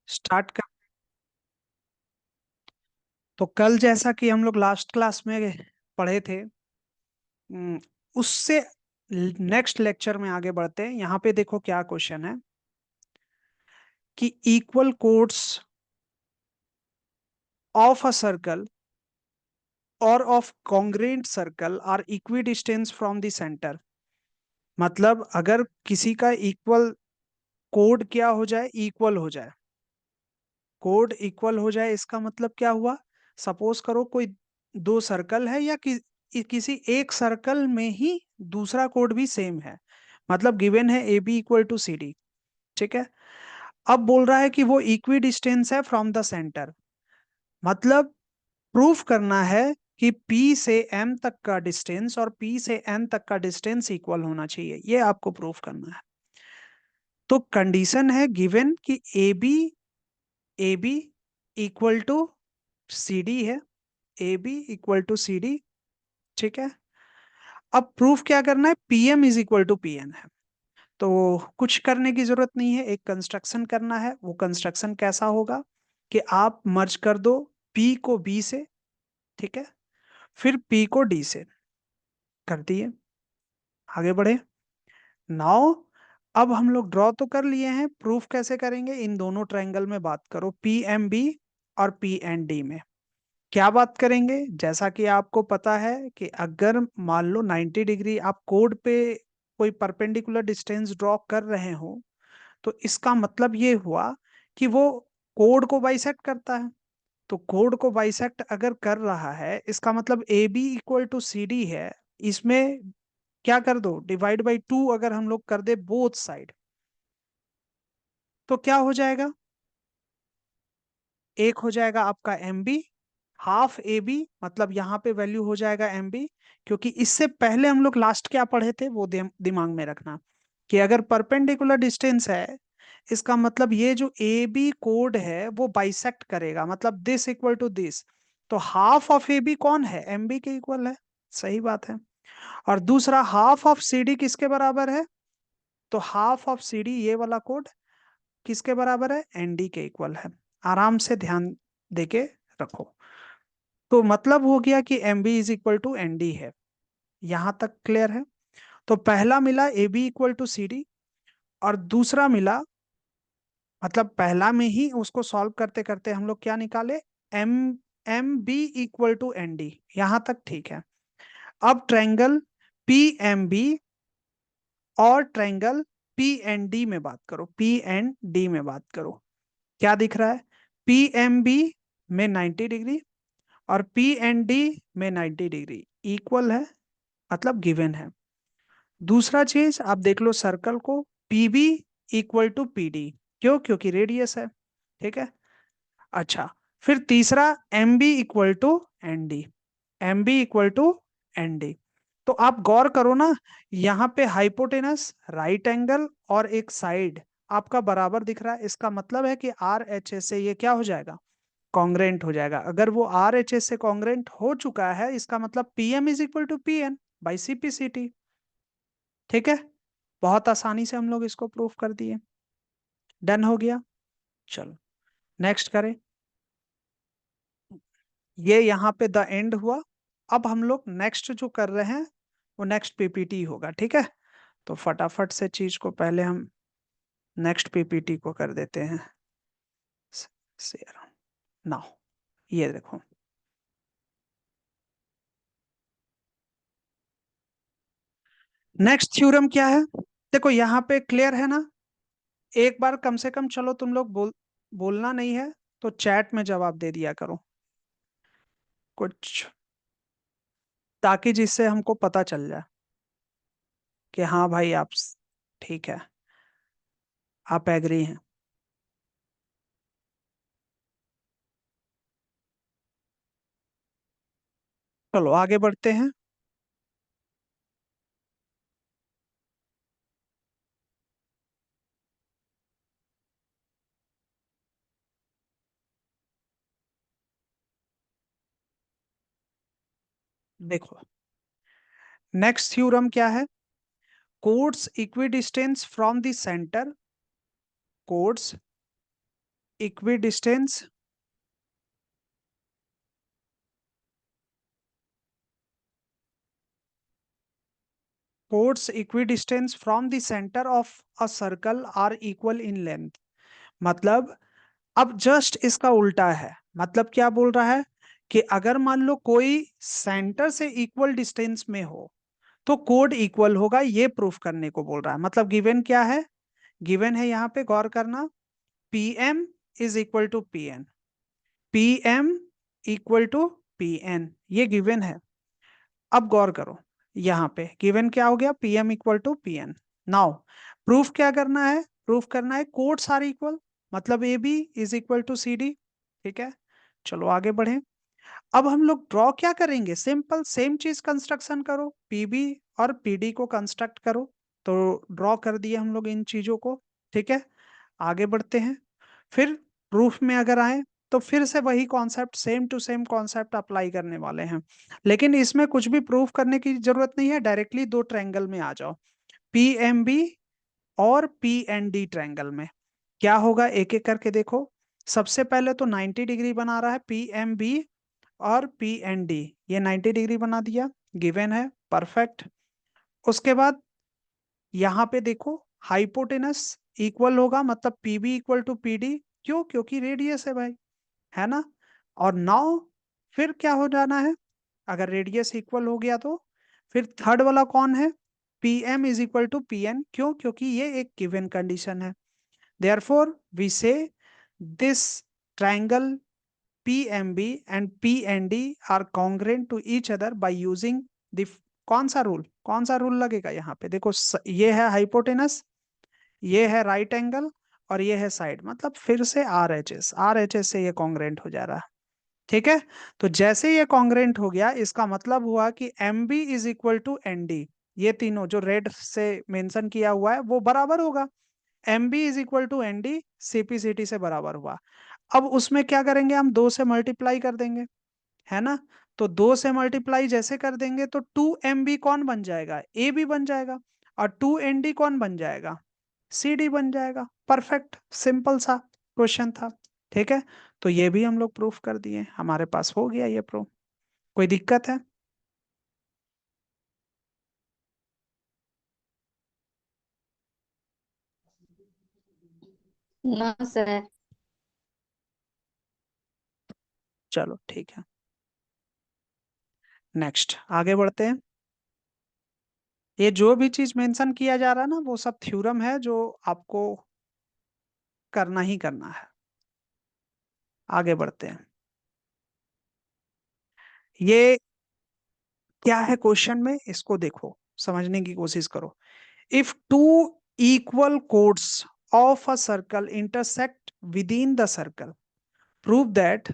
Start कर। तो कल जैसा कि हम लोग लास्ट क्लास में पढ़े थे, उम, उससे नेक्स्ट लेक्चर में आगे बढ़ते हैं। यहाँ पे देखो क्या क्वेश्चन है कि equal chords of a circle और of congruent circle are equidistance from the centre. मतलब अगर किसी का इक्वल कोड क्या हो जाए, इक्वल हो जाए, कोड इक्वल हो जाए, इसका मतलब क्या हुआ? सपोज करो कोई दो सर्कल है या किसी एक सर्कल में ही दूसरा कोड भी सेम है। मतलब गिवन है A B equal to C D. ठीक है। अब बोल रहा है कि वो इक्वी डिस्टेंस है फ्रॉम द सेंटर। मतलब प्रूफ करना है कि P से M तक का डिस्टेंस और P से N तक का डिस्टेंस इक्वल होना चाहिए, ये आपको प्रूफ करना है। तो कंडीशन है गिवन कि A B equal to C D है, A B equal to C D. ठीक है। अब प्रूफ क्या करना है? P M is equal to P N है। तो कुछ करने की जरूरत नहीं है, एक कंस्ट्रक्शन करना है। वो कंस्ट्रक्शन कैसा होगा कि आप मर्ज कर दो P को B से, ठीक है, फिर P को D से कर दिए, आगे बढ़े। नाउ अब हम लोग ड्रॉ तो कर लिए हैं, प्रूफ कैसे करेंगे? इन दोनों ट्रायंगल में बात करो, पी एम बी और पी एन डी में क्या बात करेंगे? जैसा कि आपको पता है कि अगर मान लो 90 डिग्री आप कोड पे कोई परपेंडिकुलर डिस्टेंस ड्रॉ कर रहे हो, तो इसका मतलब ये हुआ कि वो कोड को बाइसेक्ट करता है। तो कोड को बाइसेक्ट अगर कर रहा है, इसका मतलब A B equal to C D है। इसमें क्या कर दो, डिवाइड बाई टू अगर हम लोग कर दे बोथ साइड, तो क्या हो जाएगा? एक हो जाएगा आपका M B, half A B, मतलब यहाँ पे वैल्यू हो जाएगा एम बी। क्योंकि इससे पहले हम लोग लास्ट क्या पढ़े थे वो दिमाग में रखना, कि अगर परपेंडिकुलर डिस्टेंस है, इसका मतलब ये जो ए बी कोड है वो बाइसेक्ट करेगा, मतलब दिस इक्वल टू दिस। तो हाफ ऑफ ए बी कौन है? एम बी के इक्वल है। सही बात है। और दूसरा हाफ ऑफ सी डी किसके बराबर है? तो हाफ ऑफ सी डी ये वाला कोड किसके बराबर है? एनडी के इक्वल है। आराम से ध्यान देके रखो। तो मतलब हो गया कि M B is equal to N D है। यहां तक क्लियर है? तो पहला मिला A B equal to C D, और दूसरा मिला, मतलब पहला में ही उसको सॉल्व करते करते हम लोग क्या निकाले? M M B equal to N D. यहां तक ठीक है। अब ट्रायंगल पी एम बी और ट्रायंगल पी एन डी में बात करो, पी एन डी में बात करो। क्या दिख रहा है? पी एम बी में 90 डिग्री और पी एन डी में 90 डिग्री इक्वल है, मतलब गिवन है। दूसरा चीज आप देख लो सर्कल को, P B equal to P D. क्यों? क्योंकि रेडियस है। ठीक है। अच्छा, फिर तीसरा M B equal to N D, M B equal to N D. तो आप गौर करो ना, यहाँ पे हाइपोटेनस, राइट एंगल और एक साइड आपका बराबर दिख रहा है। इसका मतलब है कि आर एच एस से ये क्या हो जाएगा? कॉन्ग्रेंट हो जाएगा। अगर वो आर एच एस से कॉन्ग्रेंट हो चुका है, इसका मतलब P M is equal to P N by C P C T. ठीक है। बहुत आसानी से हम लोग इसको प्रूफ कर दिए। डन हो गया। चलो नेक्स्ट करें। ये यहाँ पे द एंड हुआ। अब हम लोग नेक्स्ट जो कर रहे हैं वो नेक्स्ट पीपीटी होगा। ठीक है। तो फटाफट से चीज को पहले हम नेक्स्ट पीपीटी को कर देते हैं शेयर नाउ। ये देखो, नेक्स्ट थ्योरम क्या है? देखो यहाँ पे क्लियर है ना? एक बार कम से कम चलो तुम लोग बोलना नहीं है तो चैट में जवाब दे दिया करो कुछ, ताकि जिससे हमको पता चल जाए कि हाँ भाई आप ठीक है, आप एग्री हैं। चलो आगे बढ़ते हैं। देखो नेक्स्ट थ्योरम क्या है? Codes equidistance from the centre, codes equidistance chords equidistance from the center of a circle are equal in length। मतलब अब जस्ट इसका उल्टा है। मतलब क्या बोल रहा है कि अगर मान लो कोई सेंटर से इक्वल डिस्टेंस में हो तो कोड इक्वल होगा, ये प्रूफ करने को बोल रहा है। मतलब गिवन क्या है, गिवन है यहाँ पे गौर करना, P M is equal to P N, P M equal to P N, ये गिवन है। अब गौर करो, यहाँ पे गिवन क्या हो गया, P M equal to P N. Now proof क्या करना है, प्रूफ करना है कोड्स आर इक्वल, मतलब A B is equal to C D. ठीक है, चलो आगे बढ़े। अब हम लोग ड्रॉ क्या करेंगे, सिंपल सेम चीज कंस्ट्रक्शन करो, पीबी और पीडी को कंस्ट्रक्ट करो। तो ड्रॉ कर दिए हम लोग इन चीजों को। ठीक है, आगे बढ़ते हैं। फिर प्रूफ में अगर आए तो फिर से वही concept, same to same concept apply करने वाले हैं। लेकिन इसमें कुछ भी प्रूफ करने की जरूरत नहीं है, डायरेक्टली दो ट्रायंगल में आ जाओ, पी एम बी और पी एन डी ट्रायंगल में। क्या होगा एक एक करके देखो। सबसे पहले तो 90 डिग्री बना रहा है पी एम बी और पी एन डी, ये 90 डिग्री बना दिया, गिवन है, परफेक्ट। उसके बाद यहाँ पे देखो हाइपोटेनस इक्वल होगा, मतलब पीबी इक्वल टू पीडी, क्यों, क्योंकि रेडियस है भाई, है ना। और नाउ फिर क्या हो जाना है, अगर रेडियस इक्वल हो गया तो फिर थर्ड वाला कौन है, P M is equal to P N, क्यों, क्योंकि ये एक गिवन कंडीशन है। Therefore we say this triangle PMB and PND are congruent to each other by using the, कौन सा रूल, कौन सा रूल लगेगा यहाँ पे देखो, ये है हाइपोटेनस, ये है राइट एंगल और ये है साइड, मतलब फिर से are H S, are H S से ये कॉन्ग्रेंट हो जा रहा है। ठीक है, तो जैसे ये कॉन्ग्रेंट हो गया इसका मतलब हुआ कि M B is equal to N D, ये तीनों जो रेड से मेंशन किया हुआ है वो बराबर होगा, M B is equal to N D CP C T से बराबर हुआ। अब उसमें क्या करेंगे, हम दो से मल्टीप्लाई कर देंगे, है ना। तो दो से मल्टीप्लाई जैसे कर देंगे तो टू एम बी कौन बन जाएगा, ए बी बन जाएगा, और टू एन डी कौन बन जाएगा, सी डी बन जाएगा। परफेक्ट, सिंपल सा क्वेश्चन था। ठीक है, तो ये भी हम लोग प्रूफ कर दिए, हमारे पास हो गया ये प्रूफ। कोई दिक्कत है? ना सर। चलो ठीक है, नेक्स्ट आगे बढ़ते हैं। ये जो भी चीज मेंशन किया जा रहा है ना वो सब थ्योरम है जो आपको करना ही करना है। आगे बढ़ते हैं। ये क्या है क्वेश्चन में, इसको देखो, समझने की कोशिश करो। If two equal chords of a circle intersect with in the circle, prove that,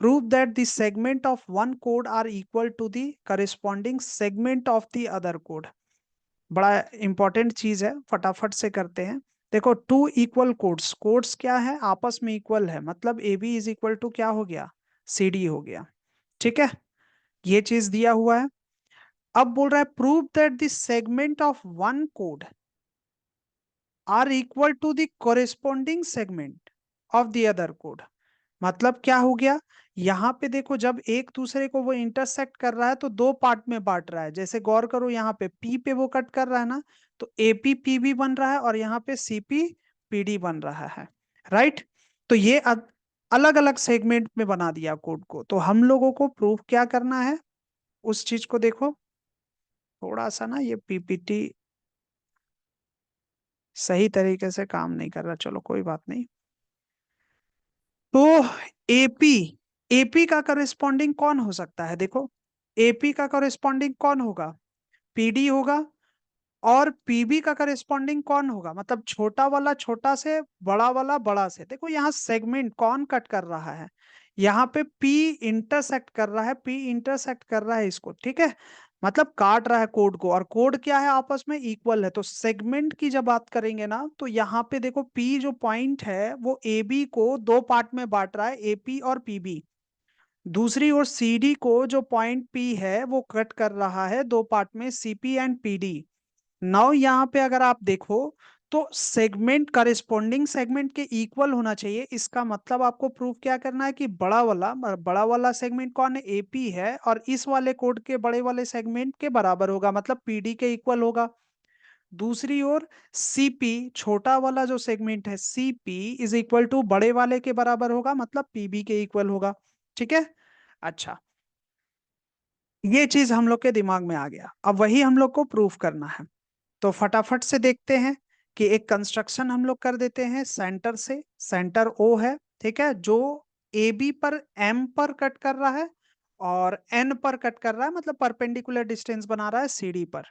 prove that the segment of one code are equal to the corresponding segment of the other code. बड़ा important चीज है, फटाफट से करते हैं। देखो to equal codes, codes क्या है, आपस में इक्वल है, मतलब A B is equal to क्या हो गया, सी डी हो गया। ठीक है, ये चीज दिया हुआ है। अब बोल रहा है prove that the segment of one code are equal to the corresponding segment of the other code. मतलब क्या हो गया, यहाँ पे देखो जब एक दूसरे को वो इंटरसेक्ट कर रहा है तो दो पार्ट में बांट रहा है। जैसे गौर करो यहाँ पे पी पे वो कट कर रहा है ना, तो एपी पीबी बन रहा है और यहाँ पे सीपी पीडी बन रहा है, राइट। तो ये अलग अलग सेगमेंट में बना दिया कोड को। तो हम लोगों को प्रूफ क्या करना है, उस चीज को देखो। थोड़ा सा ना ये पीपीटी सही तरीके से काम नहीं कर रहा, चलो कोई बात नहीं। तो एपी, एपी का करस्पॉन्डिंग कौन हो सकता है, देखो एपी का करस्पॉन्डिंग कौन होगा, पीडी होगा। और पीबी का करस्पॉन्डिंग कौन होगा, मतलब छोटा वाला छोटा से, बड़ा वाला बड़ा से। देखो यहाँ सेगमेंट कौन कट कर रहा है, यहाँ पे पी इंटरसेक्ट कर रहा है, पी इंटरसेक्ट कर रहा है इसको, ठीक है, मतलब काट रहा है कोड को। और कोड क्या है, आपस में इक्वल है। तो सेगमेंट की जब बात करेंगे ना तो यहाँ पे देखो पी जो पॉइंट है वो ए बी को दो पार्ट में बांट रहा है, एपी और पीबी। दूसरी ओर सीडी को जो पॉइंट पी है वो कट कर रहा है दो पार्ट में, सीपी एंड पीडी। नाउ यहाँ पे अगर आप देखो तो सेगमेंट करेस्पॉन्डिंग सेगमेंट के इक्वल होना चाहिए। इसका मतलब आपको प्रूफ क्या करना है कि बड़ा वाला सेगमेंट कौन है, एपी है, और इस वाले कोड के बड़े वाले सेगमेंट के बराबर होगा, मतलब पीडी के इक्वल होगा। दूसरी ओर सीपी, छोटा वाला जो सेगमेंट है सीपी इज इक्वल टू बड़े वाले के बराबर होगा, मतलब पीबी के इक्वल होगा। ठीक है। अच्छा, ये चीज हम लोग के दिमाग में आ गया, अब वही हम लोग को प्रूफ करना है। तो फटाफट से देखते हैं कि एक कंस्ट्रक्शन हम लोग कर देते हैं सेंटर से। सेंटर ओ है, ठीक है, जो ए बी पर एम पर कट कर रहा है और एन पर कट कर रहा है, मतलब परपेंडिकुलर डिस्टेंस बना रहा है सी डी पर।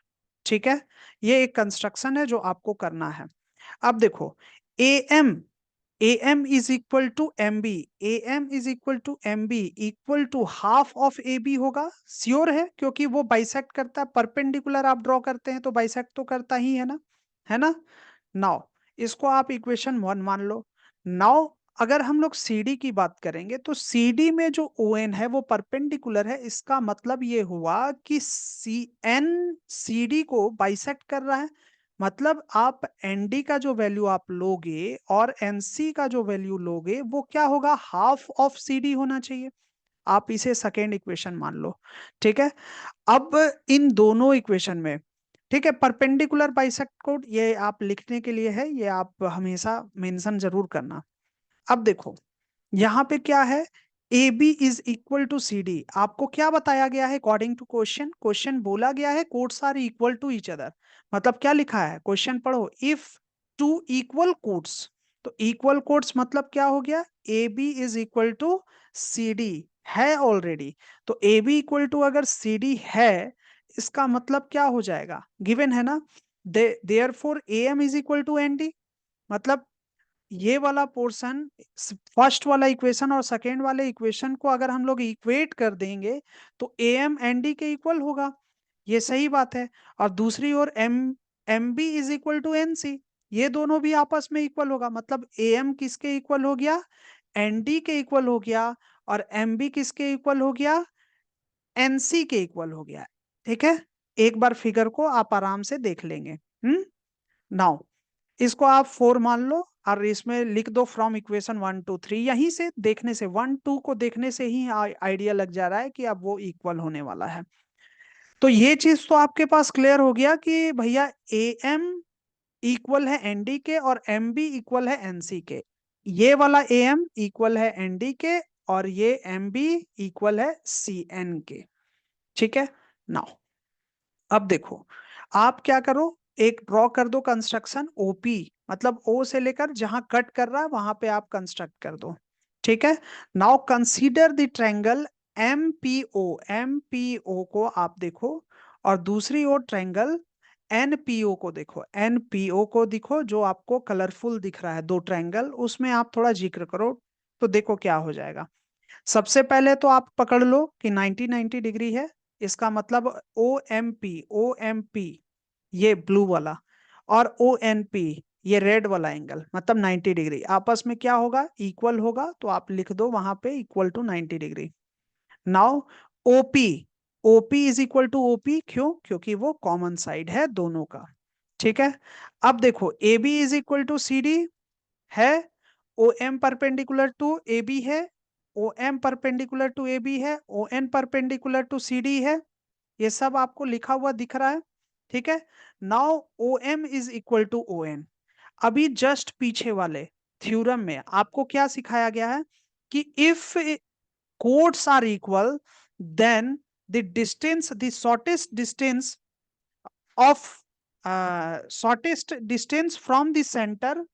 ठीक है, ये एक कंस्ट्रक्शन है जो आपको करना है। अब देखो, A M A M is equal to M B, A M is equal to M B equal to half of A B होगा। श्योर है, क्योंकि वो बाइसेक्ट करता है, परपेंडिकुलर आप ड्रॉ करते हैं तो बाइसेक्ट तो करता ही है ना, है ना। नाउ इसको आप इक्वेशन 1 मान लो। नाउ अगर हम लोग CD की बात करेंगे तो CD में जो ON है वो परपेंडिकुलर है, इसका मतलब ये हुआ कि CN CD को बाइसेक्ट कर रहा है। मतलब आप ND का जो वैल्यू आप लोगे और NC का जो वैल्यू लोगे वो क्या होगा, हाफ ऑफ CD होना चाहिए। आप इसे सेकेंड इक्वेशन मान लो। ठीक है, अब इन दोनों इक्वेशन में, ठीक है, परपेंडिकुलर बाइसेक्ट कोड ये आप लिखने के लिए है, ये आप हमेशा मेंशन जरूर करना। अब देखो यहाँ पे क्या है, A B is equal to C D. आपको क्या बताया गया है अकॉर्डिंग टू क्वेश्चन, क्वेश्चन बोला गया है chords are equal to each other. मतलब क्या लिखा है क्वेश्चन पढ़ो, इफ टू इक्वल कोड्स, तो इक्वल कोड्स मतलब क्या हो गया, A B is equal to C D है ऑलरेडी। तो ए बी इक्वल टू अगर सी डी है, इसका मतलब क्या हो जाएगा, गिवन है ना, therefore A M is equal to N D. मतलब ये वाला पोर्शन, फर्स्ट वाला इक्वेशन और सेकेंड वाले इक्वेशन को अगर हम लोग इक्वेट कर देंगे तो ए एम एन डी के इक्वल होगा, ये सही बात है। और दूसरी ओर M M B is equal to N C, ये दोनों भी आपस में इक्वल होगा, मतलब ए एम किसके इक्वल हो गया, एन डी के इक्वल हो गया, और एम बी किसके इक्वल हो गया, एन सी के इक्वल हो गया। ठीक है, एक बार फिगर को आप आराम से देख लेंगे। नाउ इसको आप 4 मान लो और इसमें लिख दो फ्रॉम इक्वेशन 1 2 3। यहीं से देखने से 1 2 को देखने से ही आइडिया लग जा रहा है कि अब वो इक्वल होने वाला है। तो ये चीज तो आपके पास क्लियर हो गया कि भैया ए एम इक्वल है एनडी के और एम बी इक्वल है एनसी के। ये वाला ए एम इक्वल है एनडी के और ये एम बी इक्वल है सी एन के। ठीक है। नाउ अब देखो, आप क्या करो, एक ड्रॉ कर दो कंस्ट्रक्शन ओपी, मतलब ओ से लेकर जहां कट कर रहा है वहां पे आप कंस्ट्रक्ट कर दो। ठीक है। Now consider the triangle MPO, MPO को आप देखो, और दूसरी ओर ट्रायंगल एनपीओ को देखो, एनपीओ को देखो, जो आपको कलरफुल दिख रहा है दो ट्रायंगल, उसमें आप थोड़ा जिक्र करो तो देखो क्या हो जाएगा। सबसे पहले तो आप पकड़ लो कि 90 डिग्री है, इसका मतलब ओ एम पी ये ब्लू वाला और ओ एन पी ये रेड वाला एंगल, मतलब 90 डिग्री आपस में क्या होगा, इक्वल होगा। तो आप लिख दो वहां पे equal to 90 degree. Now OP, OP is equal to OP, क्यों, क्योंकि वो कॉमन साइड है दोनों का। ठीक है। अब देखो A B is equal to C D है, O M perpendicular to A B है, O M perpendicular to A B है, O N perpendicular to C D है, ये सब आपको लिखा हुआ दिख रहा है। ठीक है। Now O M is equal to O N. अभी जस्ट पीछे वाले थ्योरम में आपको क्या सिखाया गया है कि if chords are equal then the distance, the shortest distance of shortest distance from the centre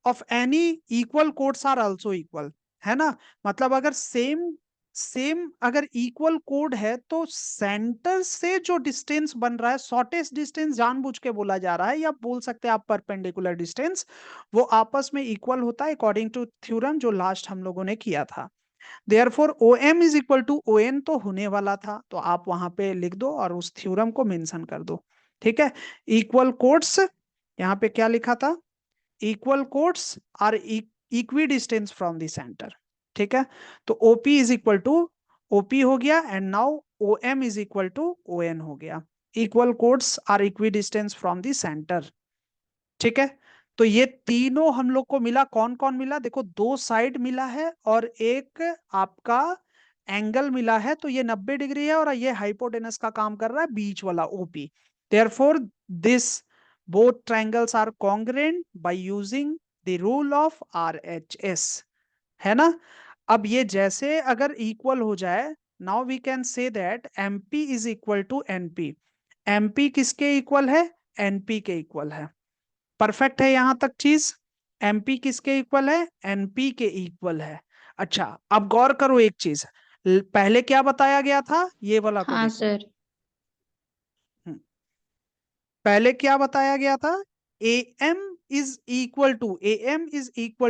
of any equal chords are also equal, है ना। मतलब अगर सेम सेम अगर इक्वल कोड है तो सेंटर से जो डिस्टेंस बन रहा है, शॉर्टेस्ट डिस्टेंस जानबूझ के बोला जा रहा है, या बोल सकते हैं आप परपेंडिकुलर डिस्टेंस, वो आपस में इक्वल होता है अकॉर्डिंग टू थ्योरम जो लास्ट हम लोगों ने किया था। Therefore O M is equal to O N तो होने वाला था, तो आप वहां पे लिख दो और उस थ्योरम को मेंशन कर दो। ठीक है। इक्वल कोड्स, यहाँ पे क्या लिखा था, equal chords are equidistance from the centre. ठीक है। तो OP is equal to OP हो गया and now O M is equal to O N हो गया। Equal chords are equidistance from the centre. ठीक है। तो ये तीनों हम लोग को मिला, कौन कौन मिला, देखो दो साइड मिला है और एक आपका एंगल मिला है, तो ये 90 डिग्री है और ये हाइपोटेनस का काम कर रहा है, बीच वाला OP. Therefore this both triangles are congruent by using the rule of RHS, है ना। अब ये जैसे अगर इक्वल हो जाए, now we can say that MP is equal to NP। MP किसके इक्वल है, NP के इक्वल है। परफेक्ट है यहां तक चीज। MP किसके इक्वल है, NP के इक्वल है। अच्छा, अब गौर करो एक चीज, पहले क्या बताया गया था, ये वाला को हाँ देखो। सर। हम्म, पहले क्या बताया गया था, AM इज इक्वल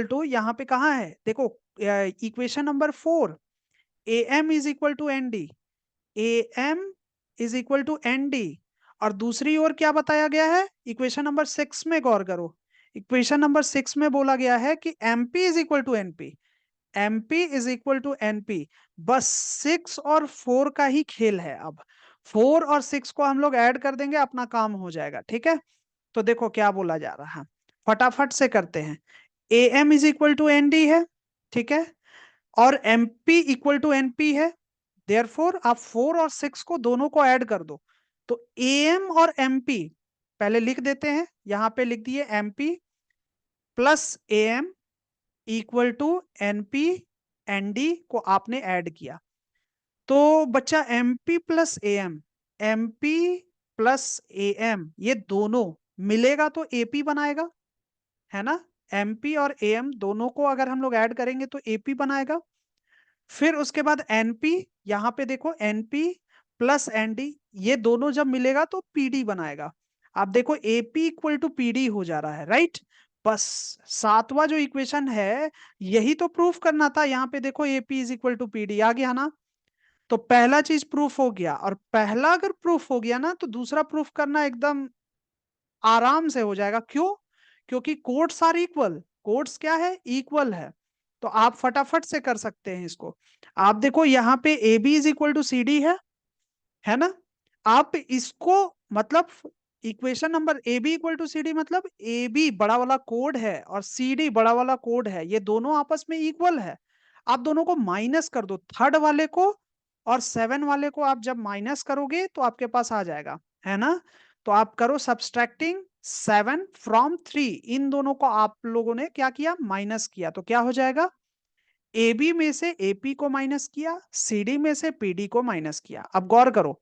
टू, यहाँ पे कहाँ है देखो, equation number 4, AM is equal to ND, AM is equal to ND। और दूसरी ओर क्या बताया गया है, इक्वेशन नंबर 6 में गौर करो, इक्वेशन नंबर 6 में बोला गया है कि MP is equal to NP, MP is equal to NP। बस 6 और 4 का ही खेल है। अब 4 और 6 को हम लोग ऐड कर देंगे, अपना काम हो जाएगा, ठीक है। तो देखो क्या बोला जा रहा है, फटाफट से करते हैं। AM is equal to ND है, ठीक है, और MP इक्वल टू NP है। देयरफॉर आप 4 और 6 को दोनों को ऐड कर दो, तो AM और MP पहले लिख देते हैं, यहां पे लिख दिए MP plus AM equal to NP, ND को आपने ऐड किया, तो बच्चा MP plus AM, MP plus AM ये दोनों मिलेगा तो AP बनाएगा, है ना। MP और AM दोनों को अगर हम लोग ऐड करेंगे तो AP बनाएगा। फिर उसके बाद NP, यहां पे देखो NP प्लस ND ये दोनों जब मिलेगा तो PD बनाएगा। आप देखो AP इक्वल टू PD हो जा रहा है, राइट। बस सातवां जो इक्वेशन है, यही तो प्रूफ करना था, यहाँ पे देखो AP is equal to PD आ गया ना। तो पहला चीज प्रूफ हो गया, और पहला अगर प्रूफ हो गया ना तो दूसरा प्रूफ करना एकदम आराम से हो जाएगा। क्यों, क्योंकि कोड्स आर इक्वल, कोड्स क्या है, इक्वल है। तो आप फटाफट से कर सकते हैं इसको। आप देखो यहाँ पे AB is equal to CD है ना। आप इसको मतलब equation number AB equal to CD मतलब AB बड़ा वाला कोड है और CD बड़ा वाला कोड है, ये दोनों आपस में इक्वल है। आप दोनों को माइनस कर दो, थर्ड वाले को और 7 वाले को आप जब माइनस करोगे तो आपके पास आ जाएगा, है ना। तो आप करो सब्सट्रैक्टिंग 7 फ्रॉम 3, इन दोनों को आप लोगों ने क्या किया, माइनस किया, तो क्या हो जाएगा, AB में से AP को माइनस किया, CD में से PD को माइनस किया। अब गौर करो,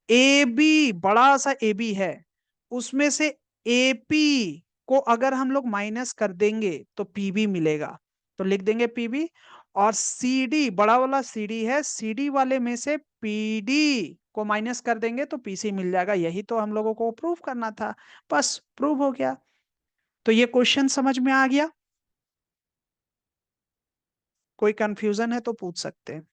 AB बड़ा सा AB है, उसमें से AP को अगर हम लोग माइनस कर देंगे तो PB मिलेगा, तो लिख देंगे PB। और CD बड़ा वाला CD है, CD वाले में से PD को माइनस कर देंगे तो PC मिल जाएगा। यही तो हम लोगों को प्रूव करना था, बस प्रूव हो गया। तो ये क्वेश्चन समझ में आ गया, कोई कंफ्यूजन है तो पूछ सकते हैं।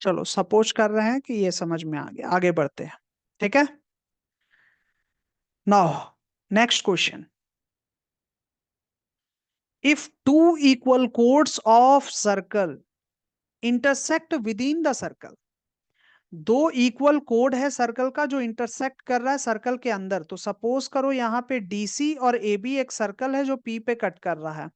चलो सपोज कर रहे हैं कि ये समझ में आ गया, आगे बढ़ते हैं, ठीक है। Now next question, if two equal chords of circle intersect within the circle, दो इक्वल कोड है सर्कल का जो इंटरसेक्ट कर रहा है सर्कल के अंदर, तो सपोज करो यहाँ पे DC और AB एक सर्कल है जो P पे कट कर रहा है।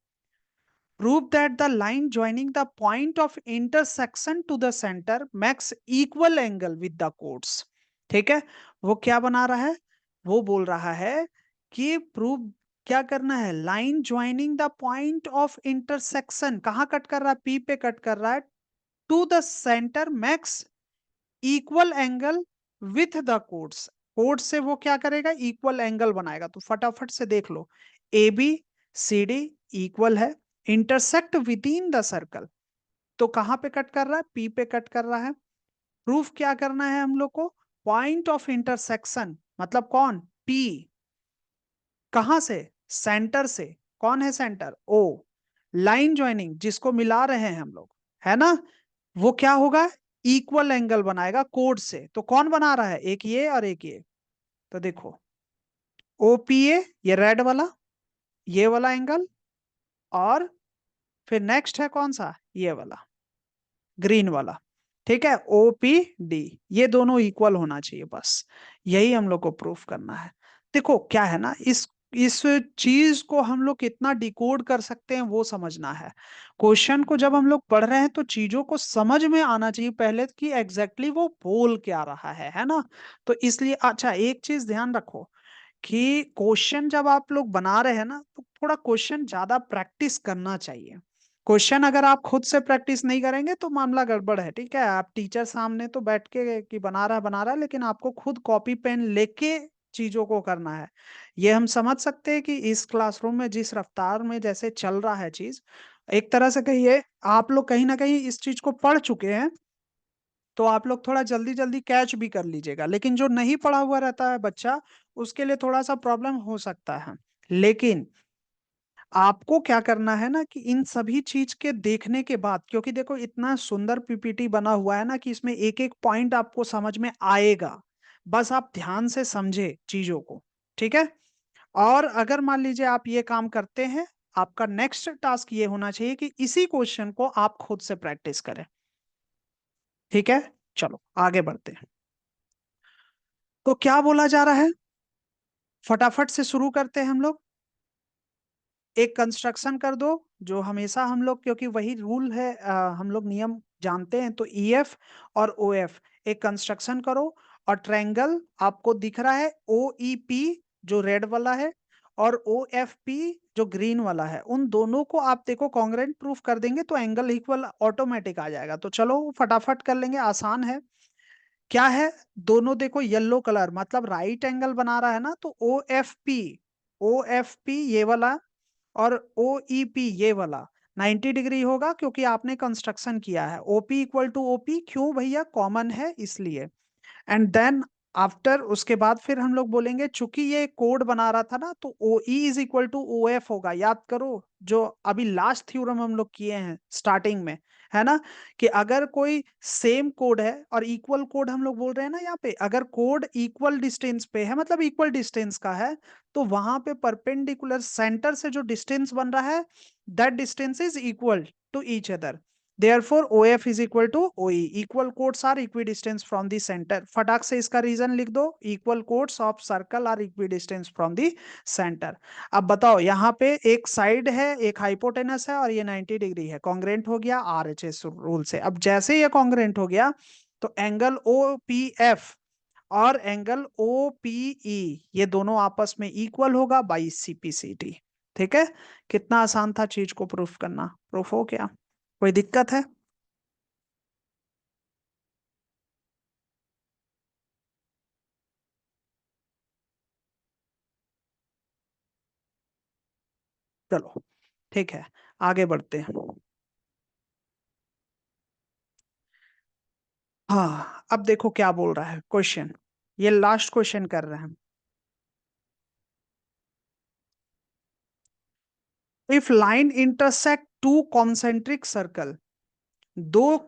Prove that the line joining the point of intersection to the centre makes equal angle with the chords. ठीक है, वो क्या बना रहा है, वो बोल रहा है कि प्रूव क्या करना है, line joining the point of intersection कहाँ कट कर रहा है, P पे कट कर रहा है, to the centre makes equal angle with the chords. कोड से वो क्या करेगा, इक्वल एंगल बनाएगा। तो फटाफट से देख लो, ABCD इक्वल है, intersect with in the circle, तो कहां पे कट कर रहा है, P पे कट कर रहा है। प्रूफ क्या करना है हम लोग को, पॉइंट ऑफ इंटरसेक्शन मतलब कौन, P, कहां से, सेंटर से, कौन है सेंटर, O, लाइन ज्वाइनिंग जिसको मिला रहे हैं हम लोग, है ना, वो क्या होगा, इक्वल एंगल बनाएगा कोड से। तो कौन बना रहा है, एक ये और एक ये, तो देखो OPA ये रेड वाला, ये वाला एंगल और फिर नेक्स्ट है कौन सा, ये वाला ग्रीन वाला। ठीक है, OPD, ये दोनों इक्वल होना चाहिए, बस यही हम लोग को प्रूफ करना है। देखो क्या है ना, इस चीज को हम लोग कितना डिकोड कर सकते हैं वो समझना है। क्वेश्चन को जब हम लोग पढ़ रहे हैं तो चीजों को समझ में आना चाहिए पहले कि एग्जैक्टली वो बोल क्या रहा है ना। तो इसलिए अच्छा एक चीज ध्यान रखो कि क्वेश्चन जब आप लोग बना रहे हैं ना तो थोड़ा क्वेश्चन ज्यादा प्रैक्टिस करना चाहिए। क्वेश्चन अगर आप खुद से प्रैक्टिस नहीं करेंगे तो मामला गड़बड़ है। ठीक है, आप टीचर सामने तो बैठ के कि बना रहा है, लेकिन आपको खुद कॉपी पेन लेके चीजों को करना है। ये हम समझ सकते हैं कि इस क्लासरूम में जिस रफ्तार में जैसे चल रहा है चीज, एक तरह से कहिए आप लोग कहीं ना कहीं इस चीज को पढ़ चुके हैं, तो आप लोग थोड़ा जल्दी जल्दी कैच भी कर लीजिएगा। लेकिन जो नहीं पढ़ा हुआ रहता है बच्चा, उसके लिए थोड़ा सा प्रॉब्लम हो सकता है। लेकिन आपको क्या करना है ना कि इन सभी चीज के देखने के बाद, क्योंकि देखो इतना सुंदर PPT बना हुआ है ना कि इसमें एक एक पॉइंट आपको समझ में आएगा, बस आप ध्यान से समझे चीजों को। ठीक है, और अगर मान लीजिए आप ये काम करते हैं, आपका नेक्स्ट टास्क ये होना चाहिए कि इसी क्वेश्चन को आप खुद से प्रैक्टिस करें। ठीक है, चलो आगे बढ़ते हैं। तो क्या बोला जा रहा है, फटाफट से शुरू करते हैं हम लोग। एक कंस्ट्रक्शन कर दो, जो हमेशा हम लोग, क्योंकि वही रूल है, हम लोग नियम जानते हैं, तो EF और OF एक कंस्ट्रक्शन करो। और ट्रायंगल आपको दिख रहा है OEP जो रेड वाला है, और OFP जो ग्रीन वाला है, उन दोनों को आप देखो कॉन्ग्रुएंट प्रूफ कर देंगे तो एंगल इक्वल ऑटोमेटिक आ जाएगा। तो चलो फटाफट कर लेंगे, आसान है। क्या है, दोनों देखो येलो कलर मतलब राइट एंगल बना रहा है ना, तो OFP ये वाला और OEP ये वाला 90 डिग्री होगा, क्योंकि आपने कंस्ट्रक्शन किया है। OP इक्वल टू OP, क्यों भैया, कॉमन है इसलिए। एंड देन आफ्टर उसके बाद फिर हम लोग बोलेंगे, चूंकि ये कोड बना रहा था ना, तो OE is equal to OF होगा। याद करो जो अभी लास्ट थ्योरम हम लोग किए हैं स्टार्टिंग में, है ना, कि अगर कोई सेम कोड है और इक्वल कोड हम लोग बोल रहे हैं ना, यहाँ पे अगर कोड इक्वल डिस्टेंस पे है मतलब इक्वल डिस्टेंस का है, तो वहां पे परपेंडिकुलर सेंटर से जो डिस्टेंस बन रहा है, that distance is equal to each other. Therefore, OF is equal to OE. Equal chords are equidistant from the center. फटाक से इसका रीजन लिख दो, equal chords of circle are equidistance from the centre. अब बताओ, यहाँ पे एक साइड है, एक हाइपोटेनस है, और ये 90 डिग्री है, कॉन्ग्रेंट हो गया RHS रूल से। अब जैसे ये कॉन्ग्रेंट हो गया, तो एंगल OPF और एंगल OPE ये दोनों आपस में इक्वल होगा बाई CPCT। ठीक है, कितना आसान था चीज को प्रूफ करना। प्रूफ हो क्या, कोई दिक्कत है? चलो ठीक है, आगे बढ़ते हैं। हाँ, अब देखो क्या बोल रहा है क्वेश्चन, ये लास्ट क्वेश्चन कर रहे हैं। If line intersect to concentric circle, दो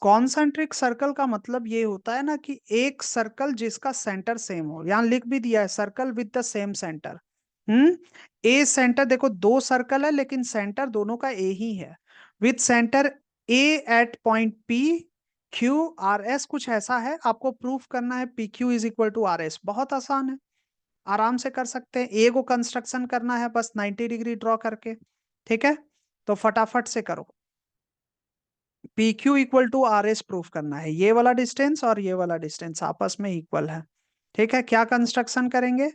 कॉन्सेंट्रिक सर्कल का मतलब ये होता है ना कि एक सर्कल जिसका सेंटर सेम हो, यहां लिख भी दिया है circle with the same centre. Hmm, A centre, देखो दो सर्कल है लेकिन सेंटर दोनों का ए ही है, with centre A at point PQRS, कुछ ऐसा है, आपको प्रूफ करना है PQ is equal to RS। बहुत आसान है, आराम से कर सकते हैं। ए को कंस्ट्रक्शन करना है बस 90 डिग्री ड्रॉ करके। ठीक है, तो फटाफट से करो। PQ equal to RS proof करना है, ये वाला डिस्टेंस और ये वाला डिस्टेंस आपस में इक्वल है। ठीक है, क्या कंस्ट्रक्शन करेंगे,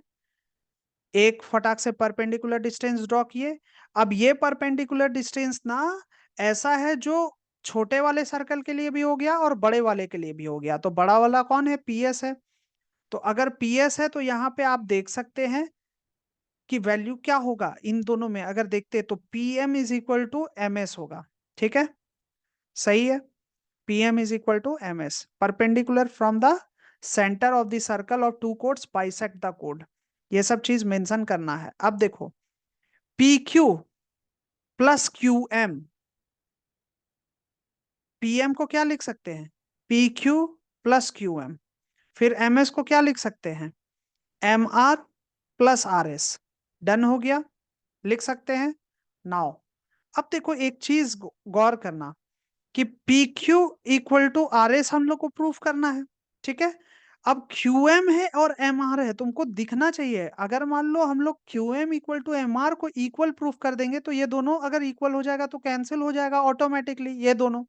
एक फटाक से परपेंडिकुलर डिस्टेंस ड्रॉ किए। अब ये परपेंडिकुलर डिस्टेंस ना ऐसा है जो छोटे वाले सर्कल के लिए भी हो गया और बड़े वाले के लिए भी हो गया। तो बड़ा वाला कौन है, PS है। तो अगर PS है तो यहाँ पे आप देख सकते हैं कि वैल्यू क्या होगा, इन दोनों में अगर देखते तो PM is equal to MS होगा। ठीक है, सही है, PM is equal to MS, perpendicular from the center of the circle of two chords bisect the chord। ये सब चीज मेंशन करना है। अब देखो, PQ प्लस QM, PM को क्या लिख सकते हैं, PQ प्लस QM। फिर MS को क्या लिख सकते हैं, MR प्लस RS। डन हो गया, लिख सकते हैं। नाउ अब देखो एक चीज गौर करना कि P Q equal to R S हम लोग को प्रूफ करना है, ठीक है। अब क्यू एम है और एम आर है, तुमको दिखना चाहिए। अगर मान लो हम लोग Q M equal to M R को इक्वल प्रूफ कर देंगे तो ये दोनों अगर इक्वल हो जाएगा तो कैंसिल हो जाएगा ऑटोमेटिकली ये दोनों,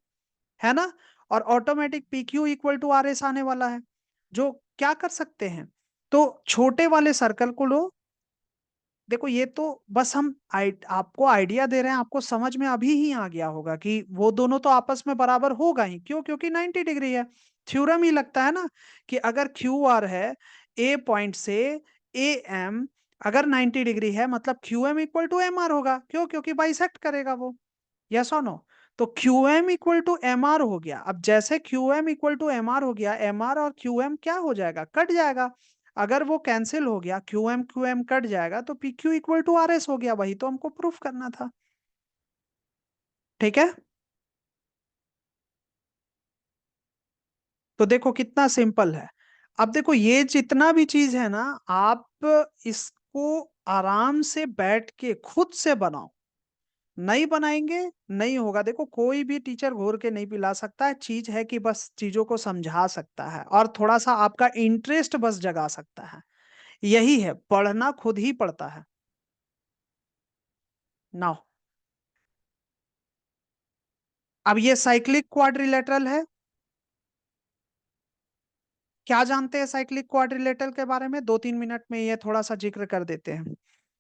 है ना। और automatic P Q equal to R S आने वाला है। जो क्या कर सकते हैं, तो छोटे वाले सर्कल को लो। देखो ये तो बस हम आपको आइडिया दे रहे हैं, आपको समझ में अभी ही आ गया होगा कि वो दोनों तो आपस में बराबर होगा ही, क्यों, क्योंकि 90 डिग्री है। थ्योरम ही लगता है ना कि अगर क्यू आर है ए पॉइंट से ए एम, अगर 90 डिग्री है मतलब Q M equal to M R होगा, क्यों, क्योंकि बाइसेक्ट करेगा वो। यस और नो। तो Q M equal to M R हो गया। अब जैसे Q M equal to M R हो गया, एम आर और क्यू एम क्या हो जाएगा, कट जाएगा। अगर वो कैंसिल हो गया, क्यू एम कट जाएगा, तो P Q equal to R S हो गया। वही तो हमको प्रूफ करना था, ठीक है। तो देखो कितना सिंपल है। अब देखो ये जितना भी चीज है ना, आप इसको आराम से बैठ के खुद से बनाओ। नहीं बनाएंगे नहीं होगा। देखो कोई भी टीचर घोर के नहीं पिला सकता है, चीज है कि बस चीजों को समझा सकता है और थोड़ा सा आपका इंटरेस्ट बस जगा सकता है। यही है, पढ़ना खुद ही पड़ता है। नाउ अब ये साइक्लिक क्वाड्रिलेटरल है। क्या जानते हैं साइक्लिक क्वाड्रिलेटरल के बारे में, 2-3 मिनट में ये थोड़ा सा जिक्र कर देते हैं,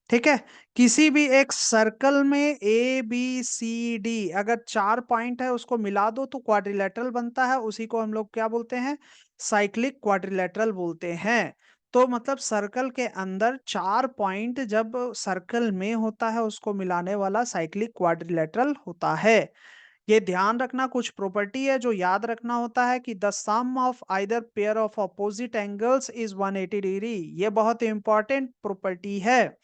ठीक है। किसी भी एक सर्कल में ए बी सी डी अगर 4 पॉइंट है उसको मिला दो तो क्वाड्रिलेटरल बनता है, उसी को हम लोग क्या बोलते हैं, साइक्लिक क्वाड्रिलेटरल बोलते हैं। तो मतलब सर्कल के अंदर 4 पॉइंट जब सर्कल में होता है उसको मिलाने वाला साइक्लिक क्वाड्रिलेटरल होता है। ये ध्यान रखना, कुछ प्रॉपर्टी है जो याद रखना होता है कि the sum of either pair of opposite angles is 180 degree. ये बहुत इंपॉर्टेंट प्रॉपर्टी है।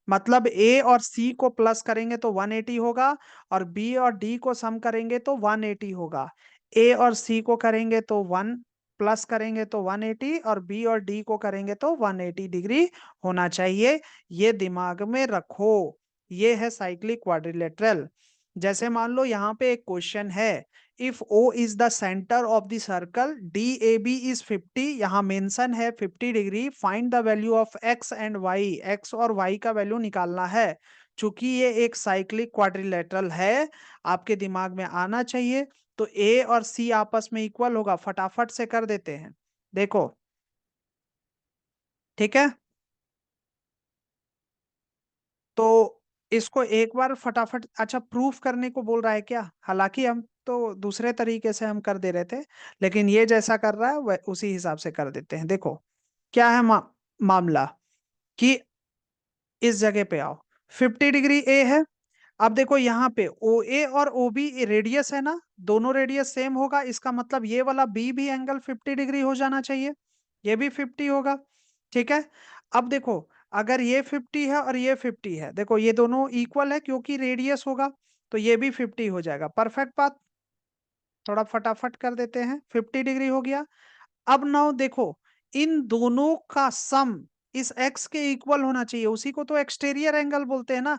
मतलब ए और सी को प्लस करेंगे तो 180 होगा, और बी और डी को सम करेंगे तो 180 होगा। ए और सी को करेंगे तो 1 प्लस करेंगे तो 180, और बी और डी को करेंगे तो 180 डिग्री होना चाहिए। ये दिमाग में रखो। ये है साइक्लिक क्वाड्रिलेटरल। जैसे मान लो यहाँ पे एक क्वेश्चन है, if O is the centre of the circle D A B is 50, यहाँ मेंशन है 50 degree, find the value of x and y, x और वाई का वैल्यू निकालना है। चूंकि ये एक साइक्लिक क्वाड्रिलेटरल है, आपके दिमाग में आना चाहिए। तो ए और सी आपस में इक्वल होगा, फटाफट से कर देते हैं। देखो, ठीक है। तो इसको एक बार फटाफट, अच्छा प्रूफ करने को बोल रहा है क्या, हालांकि हम तो दूसरे तरीके से हम कर दे रहे थे, लेकिन ये जैसा कर रहा है वह उसी हिसाब से कर देते हैं। देखो क्या है मामला, कि इस जगह पे आओ, 50 डिग्री ए है। अब देखो यहाँ पे ओ ए और ओ बी रेडियस है ना, दोनों रेडियस सेम होगा, इसका मतलब ये वाला बी भी एंगल 50 डिग्री हो जाना चाहिए, ये भी 50 होगा, ठीक है। अब देखो अगर ये 50 है और ये 50 है, देखो ये दोनों इक्वल है क्योंकि रेडियस होगा, तो ये भी 50 हो जाएगा। परफेक्ट बात। थोड़ा फटाफट कर देते हैं, 50 डिग्री हो गया। अब नाउ देखो, इन दोनों का सम इस एक्स के इक्वल होना चाहिए, उसी को तो एक्सटीरियर एंगल बोलते हैं ना।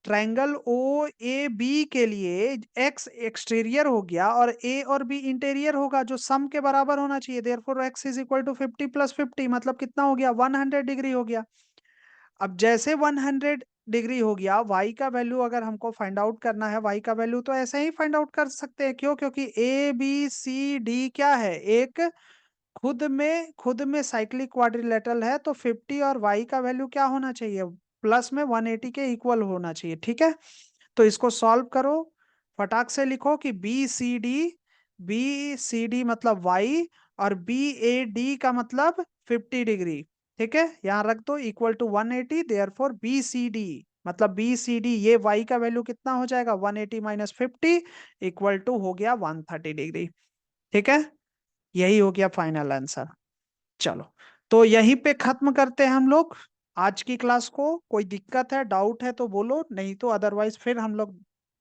ट्रायंगल ओ ए बी के लिए एक्स एक्सटीरियर हो गया और ए और बी इंटीरियर होगा, जो सम के बराबर होना चाहिए। Therefore x is equal to 50 plus 50, मतलब कितना हो गया, 100 डिग्री हो गया। अब जैसे 100 डिग्री हो गया, वाई का वैल्यू अगर हमको फाइंड आउट करना है, वाई का वैल्यू तो ऐसे ही फाइंड आउट कर सकते हैं, क्यों, क्योंकि ए बी सी डी क्या है, एक खुद में साइक्लिक क्वाड्रिलेटरल है, तो 50 और y का वैल्यू क्या होना चाहिए, प्लस में 180 के इक्वल होना चाहिए, ठीक है। तो इसको सॉल्व करो, फटाक से लिखो कि बी सी डी मतलब y, और बी ए डी का मतलब 50 डिग्री, ठीक है। यहाँ रख दो equal to 180, therefore B C D मतलब बी सी डी, ये y का वैल्यू कितना हो जाएगा, 180 माइनस 50 इक्वल टू हो गया 130 डिग्री, ठीक है। यही हो गया फाइनल आंसर। चलो, तो यहीं पे खत्म करते हैं हम लोग आज की क्लास को। कोई दिक्कत है, डाउट है तो बोलो, नहीं तो अदरवाइज फिर हम लोग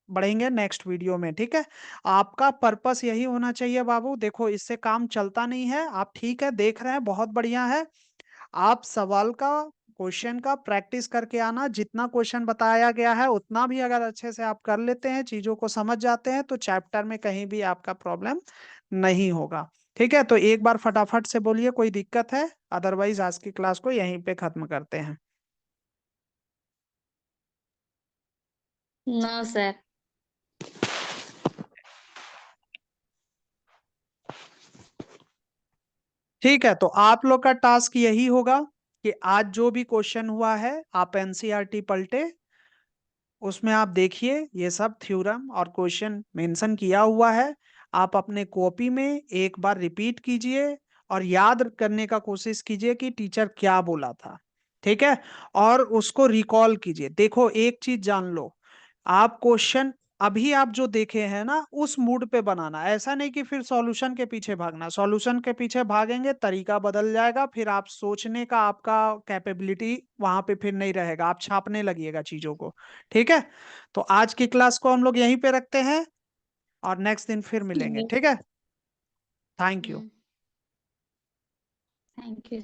बढ़ेंगे नेक्स्ट वीडियो में, ठीक है। आपका पर्पस यही होना चाहिए बाबू, देखो इससे काम चलता नहीं है, आप ठीक है देख रहे हैं बहुत बढ़िया है। आप सवाल का क्वेश्चन का प्रैक्टिस करके आना। जितना क्वेश्चन बताया गया है उतना भी अगर अच्छे से आप कर लेते हैं, चीजों को समझ जाते हैं, तो चैप्टर में कहीं भी आपका प्रॉब्लम नहीं होगा। ठीक है, तो एक बार फटाफट से बोलिए कोई दिक्कत है, अदरवाइज आज की क्लास को यहीं पे खत्म करते हैं। No sir. ठीक है, तो आप लोग का टास्क यही होगा कि आज जो भी क्वेश्चन हुआ है आप एनसीईआरटी पलटे, उसमें आप देखिए ये सब थ्योरम और क्वेश्चन मेंशन किया हुआ है। आप अपने कॉपी में एक बार रिपीट कीजिए और याद करने का कोशिश कीजिए कि टीचर क्या बोला था। ठीक है, और उसको रिकॉल कीजिए। देखो एक चीज जान लो, आप क्वेश्चन अभी आप जो देखे हैं ना उस मूड पे बनाना, ऐसा नहीं कि फिर सॉल्यूशन के पीछे भागना। सॉल्यूशन के पीछे भागेंगे तरीका बदल जाएगा, फिर आप सोचने का आपका कैपेबिलिटी वहां पे फिर नहीं रहेगा, आप छापने लगिएगा चीजों को। ठीक है, तो आज की क्लास को हम लोग यहीं पे रखते हैं और नेक्स्ट दिन फिर मिलेंगे। ठीक ठीक है, थैंक है। यू। Thank you.